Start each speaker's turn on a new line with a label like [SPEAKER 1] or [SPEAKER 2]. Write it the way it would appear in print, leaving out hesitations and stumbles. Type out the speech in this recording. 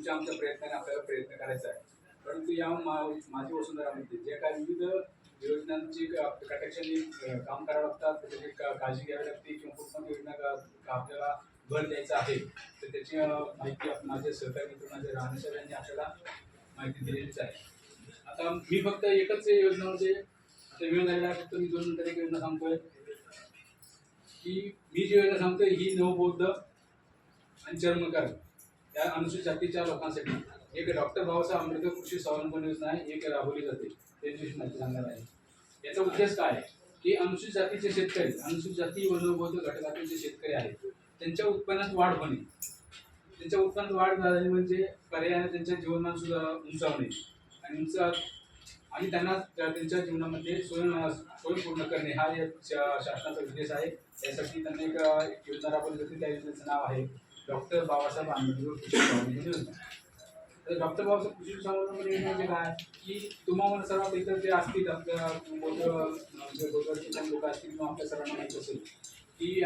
[SPEAKER 1] तुमच्या आमच्या प्रयत्नाने आपल्याला प्रयत्न करायचा आहे. परंतु या माझी वसुंधरामध्ये जे काही विविध योजनांची कटाक्षाने काम करावं लागतात, त्याची काळजी घ्यावी लागते किंवा कुठल्या योजना आपल्याला भर द्यायचा आहे, तर त्याची माहिती माझे सहकारी मित्र माझे राहणेसर यांनी आपल्याला माहिती दिलेलीच आहे. आता मी फक्त एकच योजना म्हणजे आता वेळ झालेला आहे, फक्त मी 2 नंतर एक योजना सांगतोय की मी जी योजना सांगतोय ही नवबौद्ध आणि चर्मकार या अनुसूचित जातीच्या लोकांसाठी एक डॉक्टर बाबासाहेब आंबेडकर कृषी स्वावलंबन योजना आहे, एक राबवली जाते. त्याची माहिती सांगणार आहे. याचा उद्देश काय आहे की अनुसूचित जातीचे शेतकरी, अनुसूचित जाती व नवबौद्ध घटकातील जे शेतकरी आहेत त्यांच्या उत्पन्नात वाढ होणे, त्यांच्या उत्पन्नात वाढ झाली म्हणजे पर्यायाने त्यांच्या जीवनमान सुद्धा उंचावणे आणि त्यांना त्यांच्या जीवनामध्ये स्वयं पूर्ण करणे हा एक शासनाचा उद्देश आहे. यासाठी त्यांना एक योजना राबवली जाते. त्या योजनेचं नाव आहे डॉक्टर बाबासाहेब आंबेडकर कृषी स्वावलंबन योजना. तर डॉक्टर बाबासाहेब कृषी स्वावलंबन योजना म्हणजे काय की तुम्हाला सर्वात इतर जे असतील आपल्या लोक असतील किंवा आपल्या सर्वांना माहीत असेल की